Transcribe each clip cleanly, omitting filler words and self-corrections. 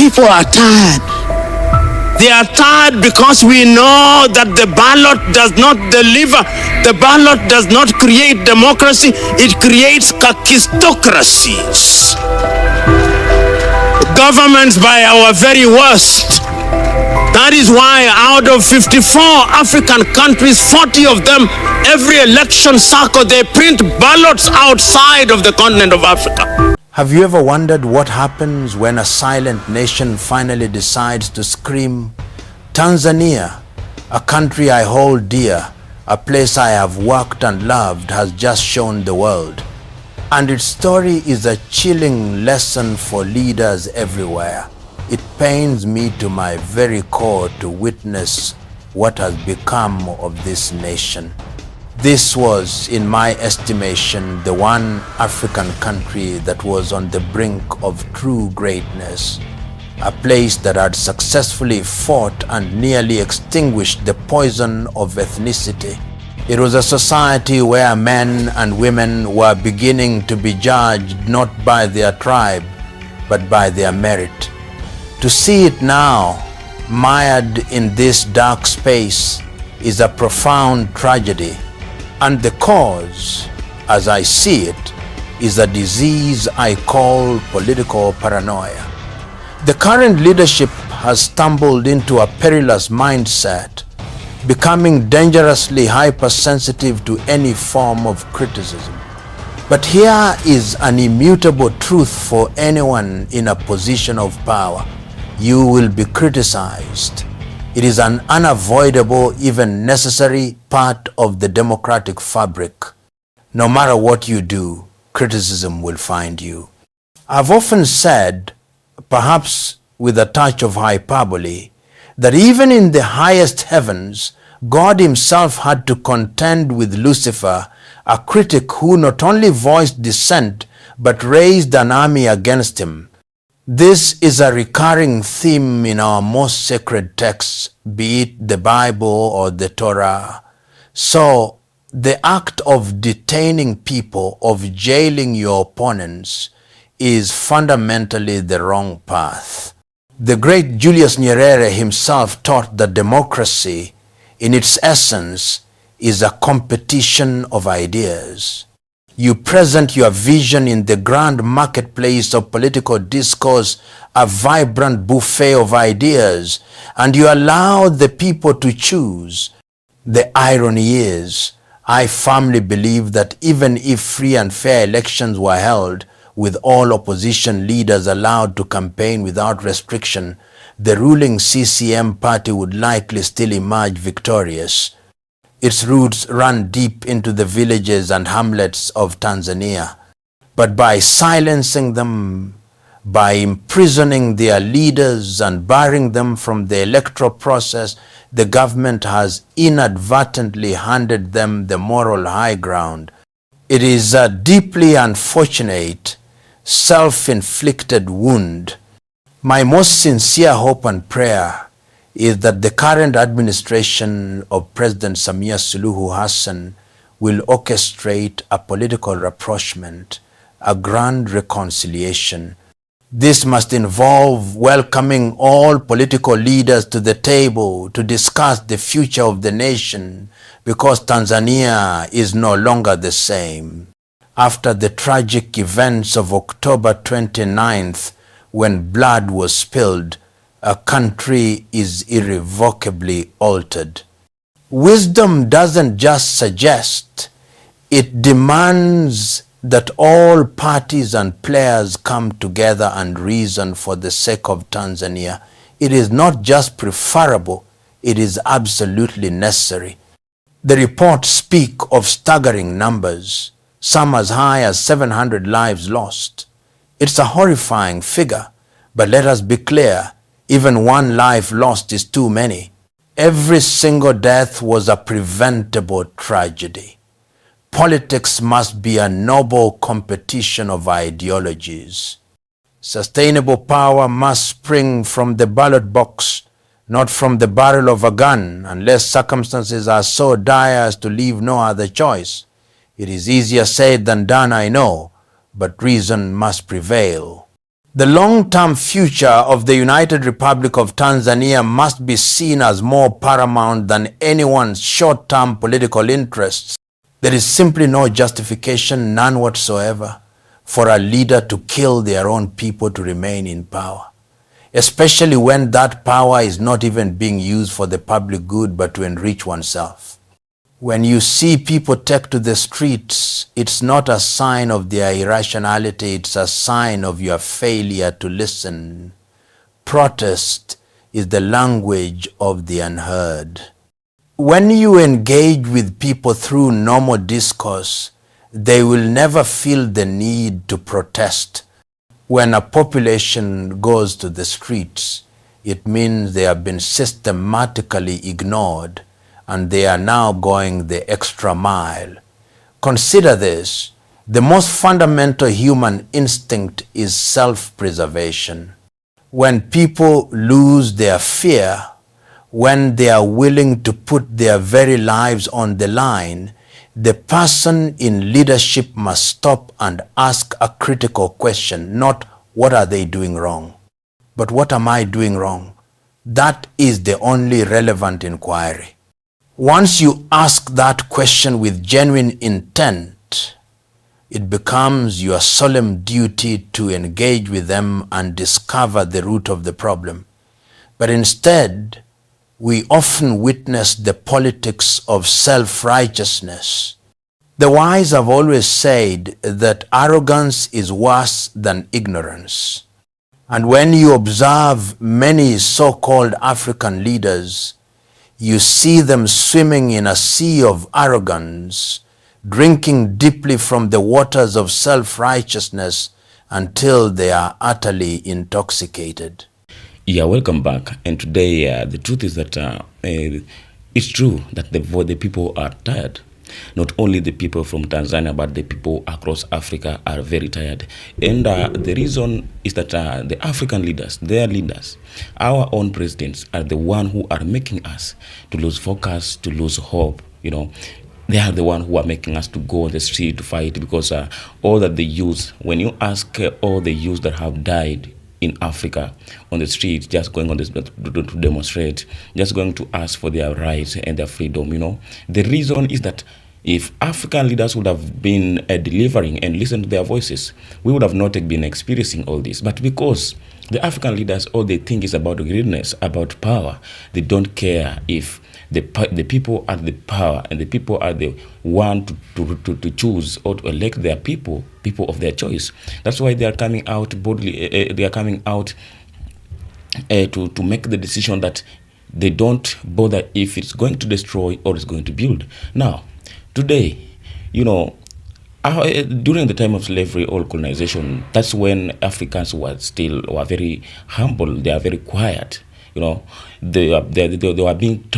people are tired. They are tired because we know that the ballot does not deliver. The ballot does not create democracy. It creates kakistocracies. Governments by our very worst. That is why out of 54 African countries, 40 of them, every election cycle, they print ballots outside of the continent of Africa. Have you ever wondered what happens when a silent nation finally decides to scream? Tanzania, a country I hold dear, a place I have worked and loved, has just shown the world. And its story is a chilling lesson for leaders everywhere. It pains me to my very core to witness what has become of this nation. This was, in my estimation, the one African country that was on the brink of true greatness, a place that had successfully fought and nearly extinguished the poison of ethnicity. It was a society where men and women were beginning to be judged not by their tribe, but by their merit. To see it now, mired in this dark space, is a profound tragedy. And the cause, as I see it, is a disease I call political paranoia. The current leadership has stumbled into a perilous mindset, becoming dangerously hypersensitive to any form of criticism. But here is an immutable truth for anyone in a position of power. You will be criticized. It is an unavoidable, even necessary part of the democratic fabric. No matter what you do, criticism will find you. I've often said, perhaps with a touch of hyperbole, that even in the highest heavens, God himself had to contend with Lucifer, a critic who not only voiced dissent, but raised an army against him. This is a recurring theme in our most sacred texts, be it the Bible or the Torah. So, the act of detaining people, of jailing your opponents, is fundamentally the wrong path. The great Julius Nyerere himself taught that democracy, in its essence, is a competition of ideas. You present your vision in the grand marketplace of political discourse, a vibrant buffet of ideas, and you allow the people to choose. The irony is, I firmly believe that even if free and fair elections were held, with all opposition leaders allowed to campaign without restriction, the ruling CCM party would likely still emerge victorious. Its roots run deep into the villages and hamlets of Tanzania. But by silencing them, by imprisoning their leaders and barring them from the electoral process, the government has inadvertently handed them the moral high ground. It is a deeply unfortunate, self-inflicted wound. My most sincere hope and prayer is that the current administration of President Samia Suluhu Hassan will orchestrate a political rapprochement, a grand reconciliation. This must involve welcoming all political leaders to the table to discuss the future of the nation, because Tanzania is no longer the same. After the tragic events of October 29th, when blood was spilled, a country is irrevocably altered. Wisdom doesn't just suggest, it demands that all parties and players come together and reason for the sake of Tanzania. It is not just preferable, it is absolutely necessary. The reports speak of staggering numbers, some as high as 700 lives lost. It's a horrifying figure, but let us be clear, even one life lost is too many. Every single death was a preventable tragedy. Politics must be a noble competition of ideologies. Sustainable power must spring from the ballot box, not from the barrel of a gun, unless circumstances are so dire as to leave no other choice. It is easier said than done, I know, but reason must prevail. The long-term future of the United Republic of Tanzania must be seen as more paramount than anyone's short-term political interests. There is simply no justification, none whatsoever, for a leader to kill their own people to remain in power, especially when that power is not even being used for the public good but to enrich oneself. When you see people take to the streets, it's not a sign of their irrationality, it's a sign of your failure to listen. Protest is the language of the unheard. When you engage with people through normal discourse, they will never feel the need to protest. When a population goes to the streets, it means they have been systematically ignored and they are now going the extra mile. Consider this: the most fundamental human instinct is self-preservation. When people lose their fear, when they are willing to put their very lives on the line, the person in leadership must stop and ask a critical question, not what are they doing wrong, but what am I doing wrong? That is the only relevant inquiry. Once you ask that question with genuine intent, it becomes your solemn duty to engage with them and discover the root of the problem. But instead, we often witness the politics of self-righteousness. The wise have always said that arrogance is worse than ignorance. And when you observe many so-called African leaders, you see them swimming in a sea of arrogance, drinking deeply from the waters of self-righteousness until they are utterly intoxicated. Yeah, welcome back. And today, the truth is that it's true that the people are tired. Not only the people from Tanzania, but the people across Africa are very tired. And the reason is that the African leaders, their leaders, our own presidents are the one who are making us to lose focus, to lose hope. You know, they are the one who are making us to go on the street to fight, because all that they use, when you ask all the youth that have died in Africa on the street, just going on this to demonstrate, just going to ask for their rights and their freedom, you know. The reason is that if African leaders would have been delivering and listened to their voices, we would have not been experiencing all this. But because the African leaders, all they think is about greatness, about power, they don't care if the people are the power and the people are the one to choose or to elect their people of their choice. That's why they are coming out boldly. They are coming out to make the decision that they don't bother if it's going to destroy or it's going to build. Now, today, you know, during the time of slavery or colonization, that's when Africans were very humble. They are very quiet. You know, they were being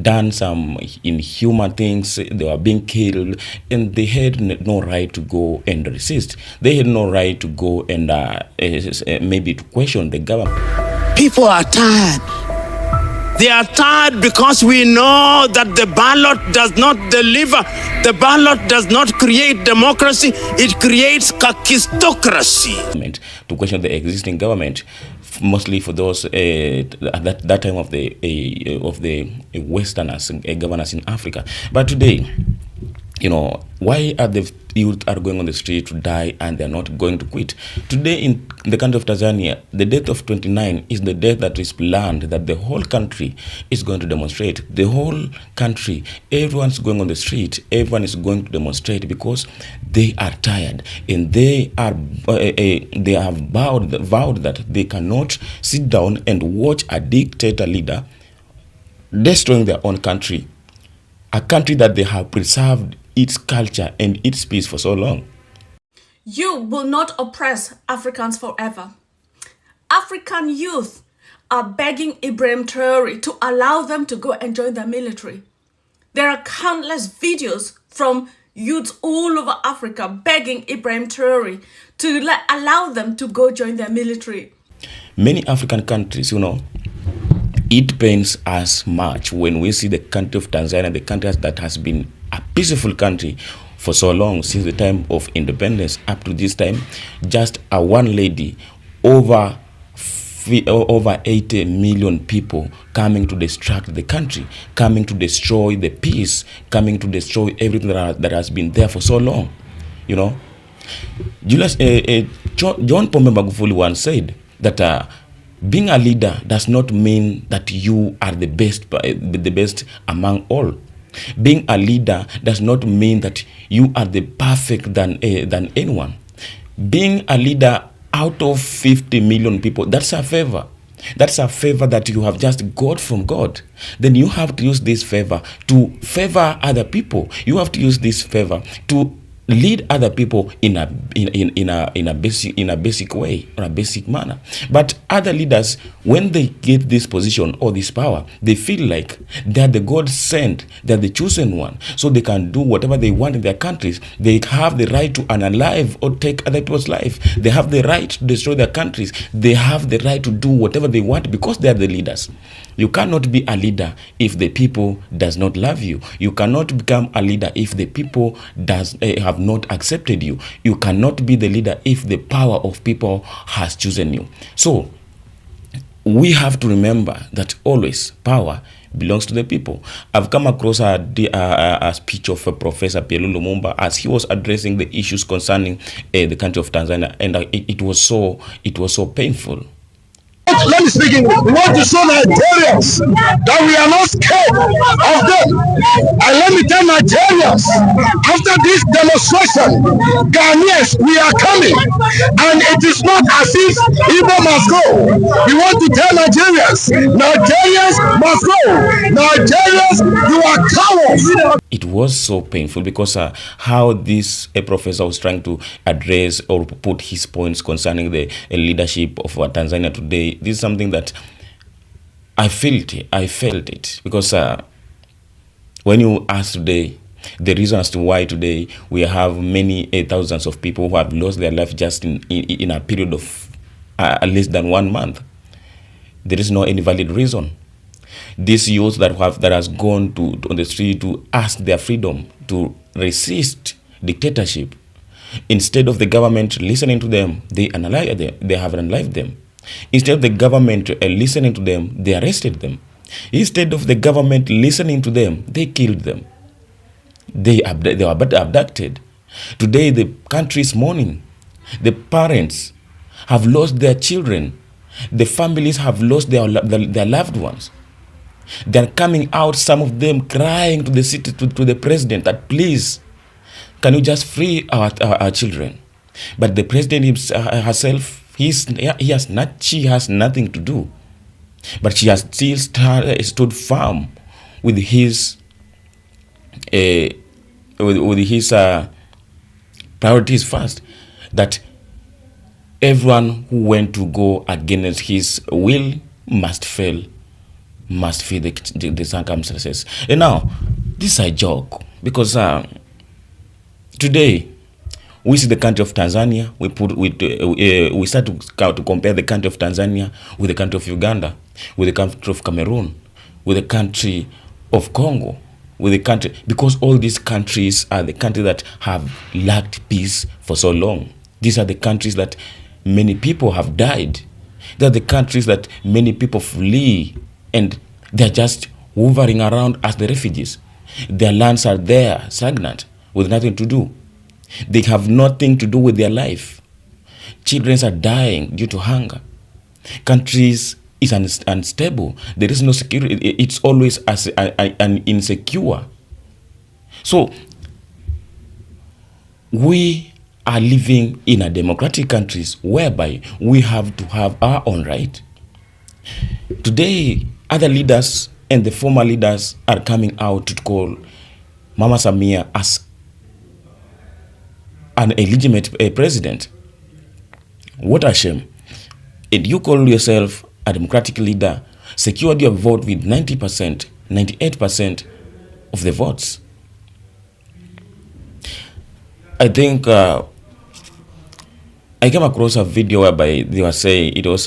done some inhuman things. They were being killed, and they had no right to go and resist. They had no right to go and maybe to question the government. People are tired. They are tired because we know that the ballot does not deliver. The ballot does not create democracy. It creates kakistocracy. To question the existing government, mostly for those at that time of the Westerners, governors in Africa. But today, you know, why are the youth are going on the street to die and they're not going to quit? Today in the country of Tanzania, the death of 29 is the death that is planned, that the whole country is going to demonstrate. The whole country, everyone's going on the street, everyone is going to demonstrate because they are tired, and they have vowed that they cannot sit down and watch a dictator leader destroying their own country, a country that they have preserved its culture and its peace for so long. You will not oppress Africans forever. African youth are begging Ibrahim Traore to allow them to go and join the military. There are countless videos from youths all over Africa begging Ibrahim Traore to allow them to go join their military. Many African countries, you know, it pains us much when we see the country of Tanzania, the country that has been a peaceful country for so long, since the time of independence up to this time, just a one lady, over 80 million people coming to destruct the country, coming to destroy the peace, coming to destroy everything that has been there for so long. You know, John Pombe Magufuli once said that being a leader does not mean that you are the best among all. Being a leader does not mean that you are the perfect than anyone. Being a leader out of 50 million people, that's a favor. That's a favor that you have just got from God. Then you have to use this favor to favor other people. You have to use this favor to lead other people in a basic way, or a basic manner. But other leaders, when they get this position or this power, they feel like they're the God sent, they're the chosen one, so they can do whatever they want in their countries. They have the right to unalive or take other people's life. They have the right to destroy their countries. They have the right to do whatever they want because they are the leaders. You cannot be a leader if the people does not love you. You cannot become a leader if the people have not accepted you. You cannot be the leader if the power of people has chosen you. So we have to remember that always power belongs to the people. I've come across a speech of Professor PLO LUMUMBA as he was addressing the issues concerning the country of Tanzania, and it was so painful. Let me speak English. We want to show Nigerians that we are not scared of them. And let me tell Nigerians, after this demonstration, Ghanaians, we are coming. And it is not as if Igbo must go. We want to tell Nigerians must go. Nigerians, you are cowards. It was so painful because how this professor was trying to address or put his points concerning the leadership of Tanzania today. This is something that I felt it because when you ask today the reason as to why today we have many thousands of people who have lost their life just in a period of less than 1 month, there is no any valid reason. These youths that has gone on the street to ask their freedom, to resist dictatorship, instead of the government listening to them, they have unalived them. Instead of the government listening to them, they arrested them. Instead of the government listening to them, they killed them. They were abducted. Today the country is mourning. The parents have lost their children. The families have lost their loved ones. They're coming out, some of them crying to the city, to the president, that please, can you just free our children? But the president herself, she has nothing to do. But she has still stood firm with his priorities first, that everyone who went to go against his will must fail, must feel the circumstances. And now, this is a joke because today we see the country of Tanzania. We start to compare the country of Tanzania with the country of Uganda, with the country of Cameroon, with the country of Congo, with the country, because all these countries are the countries that have lacked peace for so long. These are the countries that many people have died. They are the countries that many people flee, and they're just hovering around as the refugees. Their lands are there, stagnant, with nothing to do. They have nothing to do with their life. Children are dying due to hunger. Countries is unstable. There is no security. It's always an insecure. So we are living in a democratic countries whereby we have to have our own right. Today, other leaders and the former leaders are coming out to call Mama Samia as an illegitimate president. What a shame. And you call yourself a democratic leader, secured your vote with 90%, 98% of the votes. I think I came across a video whereby they were saying, it was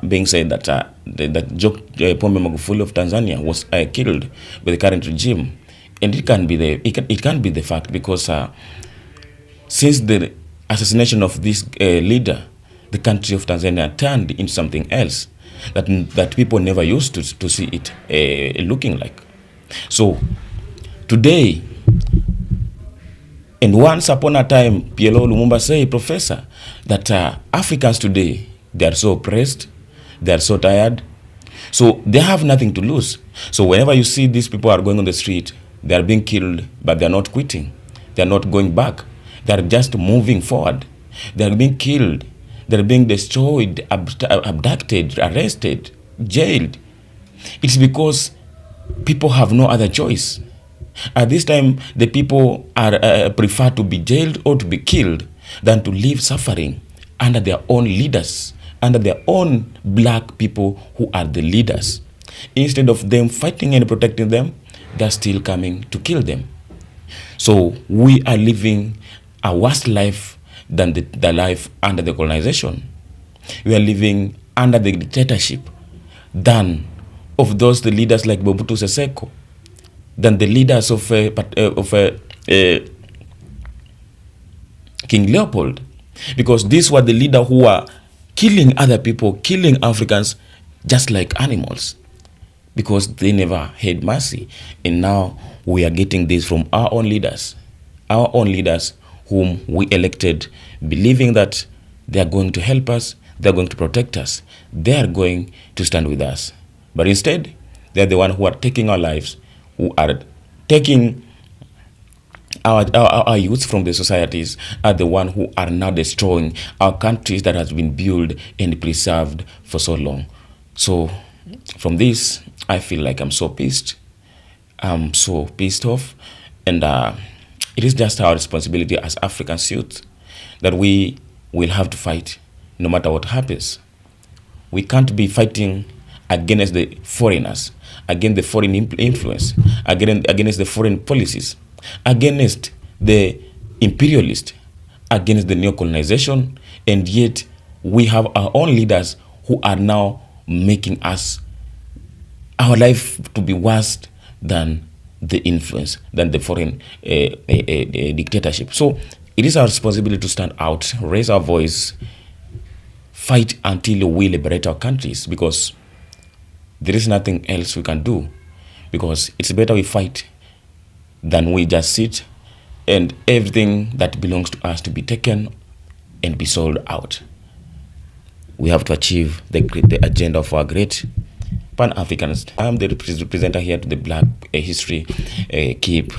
being said that that Pombe Magufuli of Tanzania was killed by the current regime. and it can be the fact, because since the assassination of this leader, the country of Tanzania turned into something else that people never used to see it looking like. So today, and once upon a time, PLO LUMUMBA say, Professor, that Africans today, they are so oppressed, they are so tired, so they have nothing to lose. So whenever you see these people are going on the street, they are being killed, but they are not quitting. They are not going back. They are just moving forward. They are being killed. They are being destroyed, abducted, arrested, jailed. It's because people have no other choice. At this time, the people are prefer to be jailed or to be killed than to live suffering under their own leaders, under their own black people who are the leaders. Instead of them fighting and protecting them, they're still coming to kill them. So we are living a worse life than the life under the colonization. We are living under the dictatorship than of those the leaders like Mobutu Sese Seko, than the leaders of King Leopold, because these were the leaders who were killing other people, killing Africans just like animals, because they never had mercy. And now we are getting this from our own leaders whom we elected, believing that they are going to help us, they are going to protect us, they are going to stand with us. But instead, they are the ones who are taking our lives, who are taking our youth from the societies, are the ones who are now destroying our countries that has been built and preserved for so long. So from this, I feel like I'm so pissed. I'm so pissed off. And it is just our responsibility as African youth that we will have to fight no matter what happens. We can't be fighting against the foreigners, against the foreign influence, against the foreign policies, against the imperialists, against the neo-colonization, and yet we have our own leaders who are now making our life to be worse than the influence, than the foreign dictatorship. So it is our responsibility to stand out, raise our voice, fight until we liberate our countries, because there is nothing else we can do, because it's better we fight than we just sit and everything that belongs to us to be taken and be sold out. We have to achieve the agenda of our great Pan-Africans. I'm the representative here to the Black history. Keep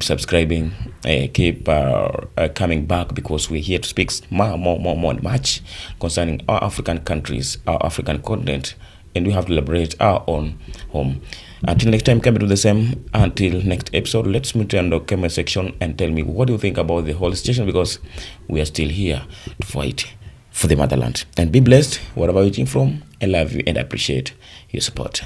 subscribing. Keep coming back, because we're here to speak much concerning our African countries, our African continent, and we have to liberate our own home. Until next time, come to the same. Until next episode, let's meet in the comment section and tell me what do you think about the whole situation, because we are still here to fight for the motherland. And be blessed wherever you're from. I love you and I appreciate your support.